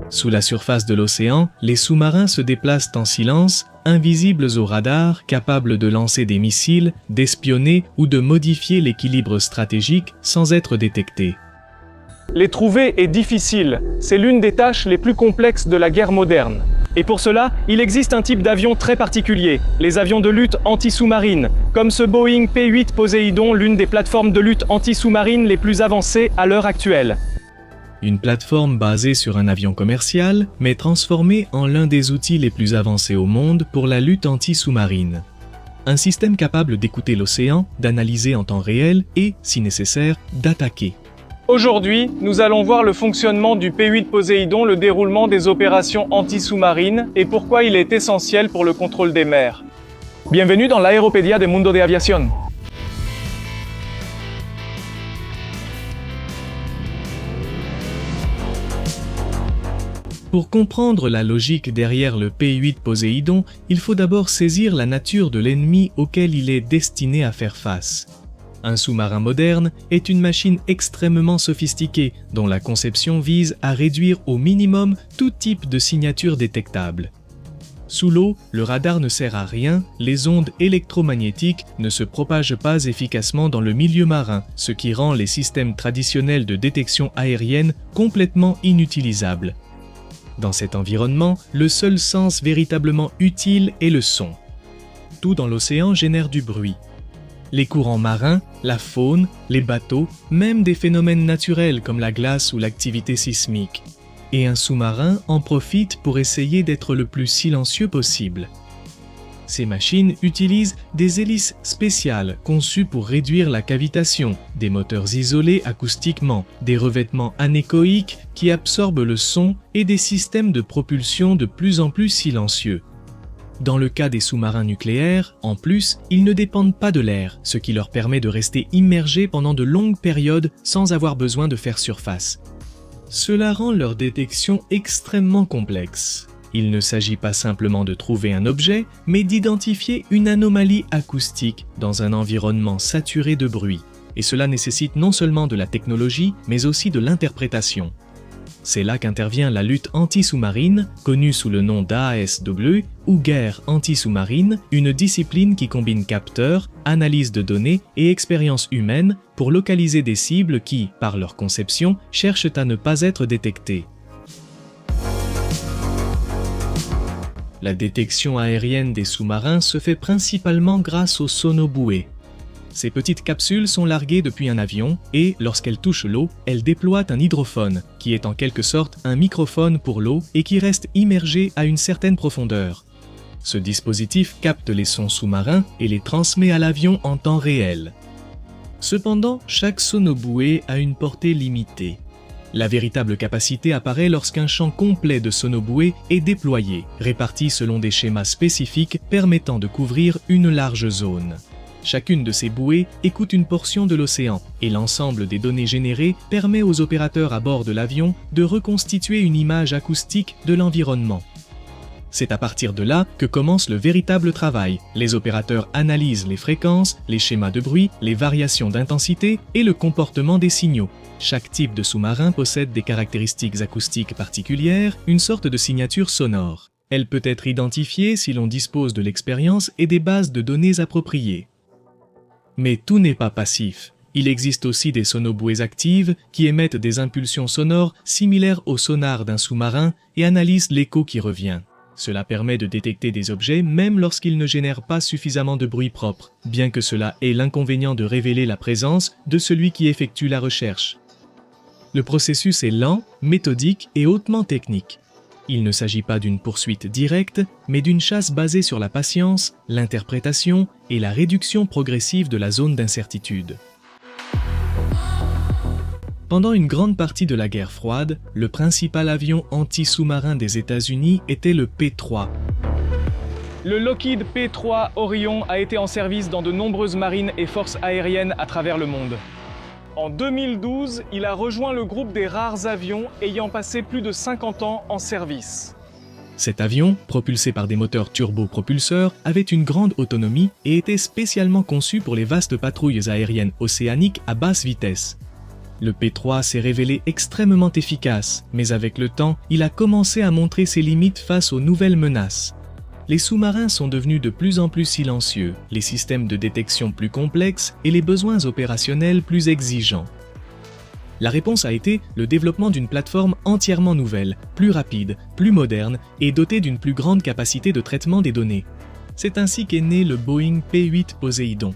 Sous la surface de l'océan, les sous-marins se déplacent en silence, invisibles aux radars, capables de lancer des missiles, d'espionner ou de modifier l'équilibre stratégique sans être détectés. Les trouver est difficile, c'est l'une des tâches les plus complexes de la guerre moderne. Et pour cela, il existe un type d'avion très particulier, les avions de lutte anti-sous-marine, comme ce Boeing P-8 Poséidon, l'une des plateformes de lutte anti-sous-marine les plus avancées à l'heure actuelle. Une plateforme basée sur un avion commercial, mais transformée en l'un des outils les plus avancés au monde pour la lutte anti-sous-marine. Un système capable d'écouter l'océan, d'analyser en temps réel et, si nécessaire, d'attaquer. Aujourd'hui, nous allons voir le fonctionnement du P-8 Poséidon, le déroulement des opérations anti-sous-marines et pourquoi il est essentiel pour le contrôle des mers. Bienvenue dans l'Aéropédia de Mundo de Aviación. Pour comprendre la logique derrière le P-8 Poséidon, il faut d'abord saisir la nature de l'ennemi auquel il est destiné à faire face. Un sous-marin moderne est une machine extrêmement sophistiquée dont la conception vise à réduire au minimum tout type de signature détectable. Sous l'eau, le radar ne sert à rien, les ondes électromagnétiques ne se propagent pas efficacement dans le milieu marin, ce qui rend les systèmes traditionnels de détection aérienne complètement inutilisables. Dans cet environnement, le seul sens véritablement utile est le son. Tout dans l'océan génère du bruit. Les courants marins, la faune, les bateaux, même des phénomènes naturels comme la glace ou l'activité sismique. Et un sous-marin en profite pour essayer d'être le plus silencieux possible. Ces machines utilisent des hélices spéciales conçues pour réduire la cavitation, des moteurs isolés acoustiquement, des revêtements anéchoïques qui absorbent le son et des systèmes de propulsion de plus en plus silencieux. Dans le cas des sous-marins nucléaires, en plus, ils ne dépendent pas de l'air, ce qui leur permet de rester immergés pendant de longues périodes sans avoir besoin de faire surface. Cela rend leur détection extrêmement complexe. Il ne s'agit pas simplement de trouver un objet, mais d'identifier une anomalie acoustique dans un environnement saturé de bruit. Et cela nécessite non seulement de la technologie, mais aussi de l'interprétation. C'est là qu'intervient la lutte anti-sous-marine, connue sous le nom d'ASW, ou guerre anti-sous-marine, une discipline qui combine capteurs, analyse de données et expérience humaine pour localiser des cibles qui, par leur conception, cherchent à ne pas être détectées. La détection aérienne des sous-marins se fait principalement grâce aux sonobouées. Ces petites capsules sont larguées depuis un avion et, lorsqu'elles touchent l'eau, elles déploient un hydrophone, qui est en quelque sorte un microphone pour l'eau et qui reste immergé à une certaine profondeur. Ce dispositif capte les sons sous-marins et les transmet à l'avion en temps réel. Cependant, chaque sonobouée a une portée limitée. La véritable capacité apparaît lorsqu'un champ complet de sonobouées est déployé, réparti selon des schémas spécifiques permettant de couvrir une large zone. Chacune de ces bouées écoute une portion de l'océan et l'ensemble des données générées permet aux opérateurs à bord de l'avion de reconstituer une image acoustique de l'environnement. C'est à partir de là que commence le véritable travail. Les opérateurs analysent les fréquences, les schémas de bruit, les variations d'intensité et le comportement des signaux. Chaque type de sous-marin possède des caractéristiques acoustiques particulières, une sorte de signature sonore. Elle peut être identifiée si l'on dispose de l'expérience et des bases de données appropriées. Mais tout n'est pas passif. Il existe aussi des sonobouées actives qui émettent des impulsions sonores similaires au sonar d'un sous-marin et analysent l'écho qui revient. Cela permet de détecter des objets même lorsqu'ils ne génèrent pas suffisamment de bruit propre, bien que cela ait l'inconvénient de révéler la présence de celui qui effectue la recherche. Le processus est lent, méthodique et hautement technique. Il ne s'agit pas d'une poursuite directe, mais d'une chasse basée sur la patience, l'interprétation et la réduction progressive de la zone d'incertitude. Pendant une grande partie de la guerre froide, le principal avion anti-sous-marin des États-Unis était le P-3. Le Lockheed P-3 Orion a été en service dans de nombreuses marines et forces aériennes à travers le monde. En 2012, il a rejoint le groupe des rares avions ayant passé plus de 50 ans en service. Cet avion, propulsé par des moteurs turbopropulseurs, avait une grande autonomie et était spécialement conçu pour les vastes patrouilles aériennes océaniques à basse vitesse. Le P-3 s'est révélé extrêmement efficace, mais avec le temps, il a commencé à montrer ses limites face aux nouvelles menaces. Les sous-marins sont devenus de plus en plus silencieux, les systèmes de détection plus complexes et les besoins opérationnels plus exigeants. La réponse a été le développement d'une plateforme entièrement nouvelle, plus rapide, plus moderne et dotée d'une plus grande capacité de traitement des données. C'est ainsi qu'est né le Boeing P-8 Poséidon.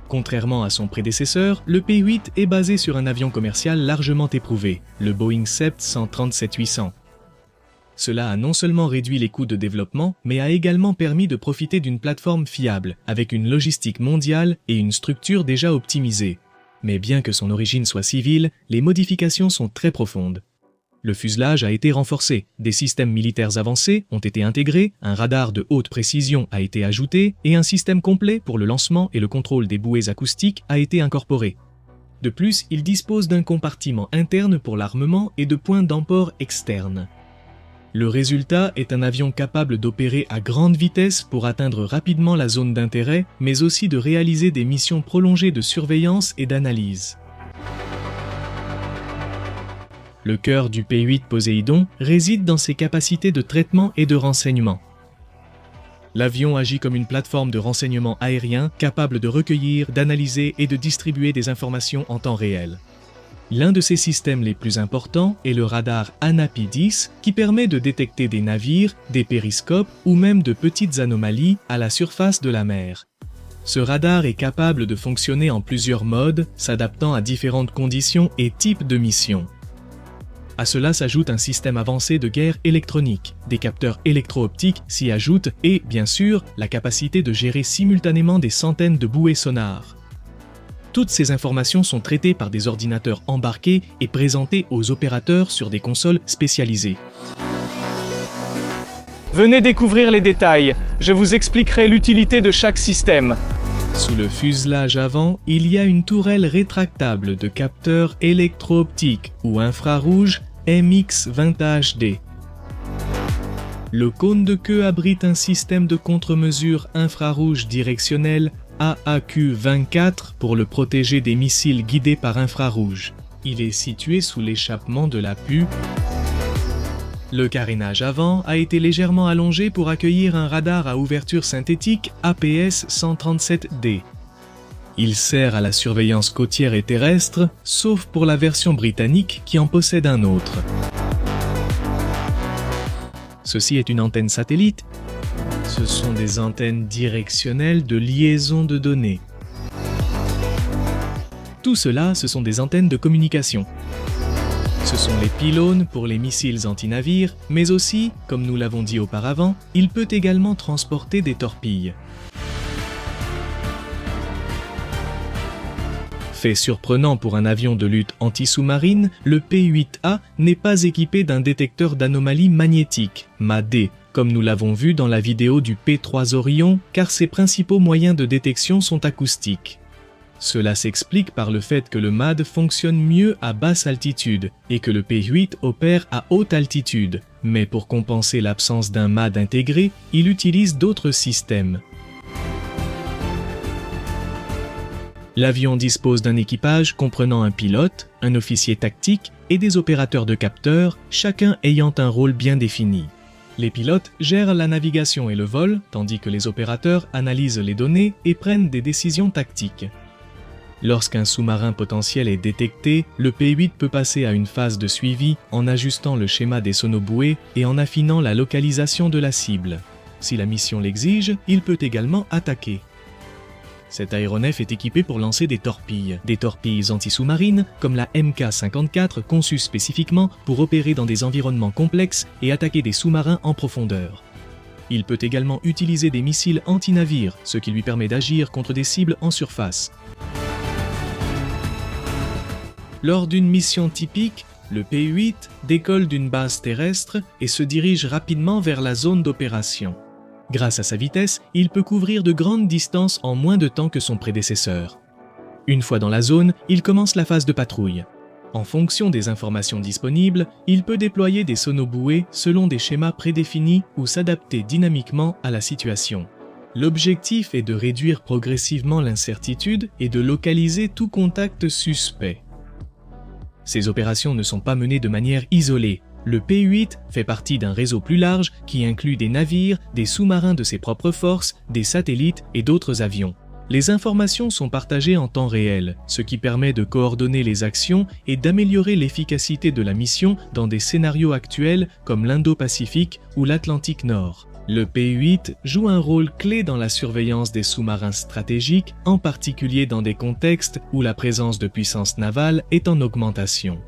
Contrairement à son prédécesseur, le P-8 est basé sur un avion commercial largement éprouvé, le Boeing 737-800. Cela a non seulement réduit les coûts de développement, mais a également permis de profiter d'une plateforme fiable, avec une logistique mondiale et une structure déjà optimisée. Mais bien que son origine soit civile, les modifications sont très profondes. Le fuselage a été renforcé, des systèmes militaires avancés ont été intégrés, un radar de haute précision a été ajouté et un système complet pour le lancement et le contrôle des bouées acoustiques a été incorporé. De plus, il dispose d'un compartiment interne pour l'armement et de points d'emport externes. Le résultat est un avion capable d'opérer à grande vitesse pour atteindre rapidement la zone d'intérêt, mais aussi de réaliser des missions prolongées de surveillance et d'analyse. Le cœur du P-8 Poséidon réside dans ses capacités de traitement et de renseignement. L'avion agit comme une plateforme de renseignement aérien capable de recueillir, d'analyser et de distribuer des informations en temps réel. L'un de ses systèmes les plus importants est le radar ANAPI-10 qui permet de détecter des navires, des périscopes ou même de petites anomalies à la surface de la mer. Ce radar est capable de fonctionner en plusieurs modes, s'adaptant à différentes conditions et types de missions. À cela s'ajoute un système avancé de guerre électronique, des capteurs électro-optiques s'y ajoutent et, bien sûr, la capacité de gérer simultanément des centaines de bouées sonars. Toutes ces informations sont traitées par des ordinateurs embarqués et présentées aux opérateurs sur des consoles spécialisées. Venez découvrir les détails, je vous expliquerai l'utilité de chaque système. Sous le fuselage avant, il y a une tourelle rétractable de capteurs électro-optiques ou infrarouges MX20HD. Le cône de queue abrite un système de contre-mesure infrarouge directionnel AAQ-24 pour le protéger des missiles guidés par infrarouge. Il est situé sous l'échappement de la PU. Le carénage avant a été légèrement allongé pour accueillir un radar à ouverture synthétique APS-137D. Il sert à la surveillance côtière et terrestre, sauf pour la version britannique qui en possède un autre. Ceci est une antenne satellite. Ce sont des antennes directionnelles de liaison de données. Tout cela, ce sont des antennes de communication. Ce sont les pylônes pour les missiles anti-navires, mais aussi, comme nous l'avons dit auparavant, il peut également transporter des torpilles. Fait surprenant pour un avion de lutte anti-sous-marine, le P-8A n'est pas équipé d'un détecteur d'anomalies magnétiques, MAD, comme nous l'avons vu dans la vidéo du P-3 Orion, car ses principaux moyens de détection sont acoustiques. Cela s'explique par le fait que le MAD fonctionne mieux à basse altitude et que le P-8 opère à haute altitude, mais pour compenser l'absence d'un MAD intégré, il utilise d'autres systèmes. L'avion dispose d'un équipage comprenant un pilote, un officier tactique et des opérateurs de capteurs, chacun ayant un rôle bien défini. Les pilotes gèrent la navigation et le vol, tandis que les opérateurs analysent les données et prennent des décisions tactiques. Lorsqu'un sous-marin potentiel est détecté, le P-8 peut passer à une phase de suivi en ajustant le schéma des sonobouées et en affinant la localisation de la cible. Si la mission l'exige, il peut également attaquer. Cet aéronef est équipé pour lancer des torpilles anti-sous-marines comme la Mk-54 conçue spécifiquement pour opérer dans des environnements complexes et attaquer des sous-marins en profondeur. Il peut également utiliser des missiles anti-navires, ce qui lui permet d'agir contre des cibles en surface. Lors d'une mission typique, le P-8 décolle d'une base terrestre et se dirige rapidement vers la zone d'opération. Grâce à sa vitesse, il peut couvrir de grandes distances en moins de temps que son prédécesseur. Une fois dans la zone, il commence la phase de patrouille. En fonction des informations disponibles, il peut déployer des sonobouées selon des schémas prédéfinis ou s'adapter dynamiquement à la situation. L'objectif est de réduire progressivement l'incertitude et de localiser tout contact suspect. Ces opérations ne sont pas menées de manière isolée. Le P-8 fait partie d'un réseau plus large qui inclut des navires, des sous-marins de ses propres forces, des satellites et d'autres avions. Les informations sont partagées en temps réel, ce qui permet de coordonner les actions et d'améliorer l'efficacité de la mission dans des scénarios actuels comme l'Indo-Pacifique ou l'Atlantique Nord. Le P-8 joue un rôle clé dans la surveillance des sous-marins stratégiques, en particulier dans des contextes où la présence de puissance navale est en augmentation.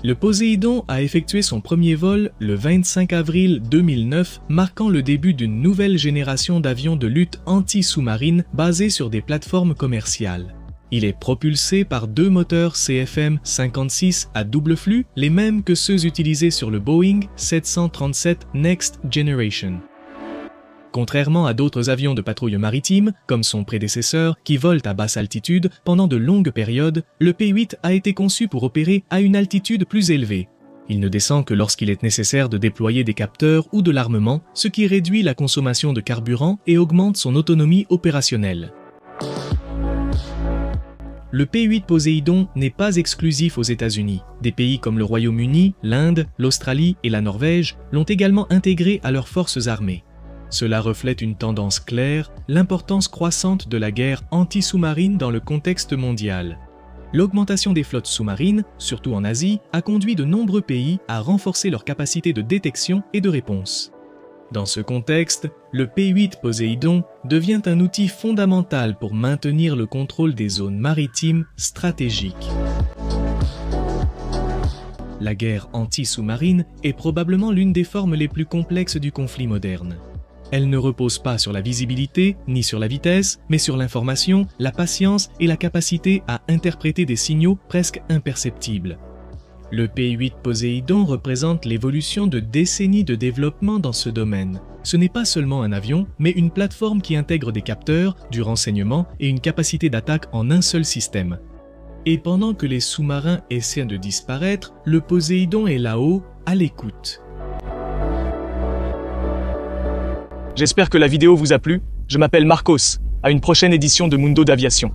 Le Poséidon a effectué son premier vol le 25 avril 2009, marquant le début d'une nouvelle génération d'avions de lutte anti-sous-marine basés sur des plateformes commerciales. Il est propulsé par 2 moteurs CFM56 à double flux, les mêmes que ceux utilisés sur le Boeing 737 Next Generation. Contrairement à d'autres avions de patrouille maritime, comme son prédécesseur, qui volent à basse altitude pendant de longues périodes, le P-8 a été conçu pour opérer à une altitude plus élevée. Il ne descend que lorsqu'il est nécessaire de déployer des capteurs ou de l'armement, ce qui réduit la consommation de carburant et augmente son autonomie opérationnelle. Le P-8 Poséidon n'est pas exclusif aux États-Unis. Des pays comme le Royaume-Uni, l'Inde, l'Australie et la Norvège l'ont également intégré à leurs forces armées. Cela reflète une tendance claire, l'importance croissante de la guerre anti-sous-marine dans le contexte mondial. L'augmentation des flottes sous-marines, surtout en Asie, a conduit de nombreux pays à renforcer leur capacité de détection et de réponse. Dans ce contexte, le P-8 Poséidon devient un outil fondamental pour maintenir le contrôle des zones maritimes stratégiques. La guerre anti-sous-marine est probablement l'une des formes les plus complexes du conflit moderne. Elle ne repose pas sur la visibilité ni sur la vitesse, mais sur l'information, la patience et la capacité à interpréter des signaux presque imperceptibles. Le P-8 Poséidon représente l'évolution de décennies de développement dans ce domaine. Ce n'est pas seulement un avion, mais une plateforme qui intègre des capteurs, du renseignement et une capacité d'attaque en un seul système. Et pendant que les sous-marins essaient de disparaître, le Poséidon est là-haut, à l'écoute. J'espère que la vidéo vous a plu. Je m'appelle Marcos. À une prochaine édition de Mundo d'Aviation.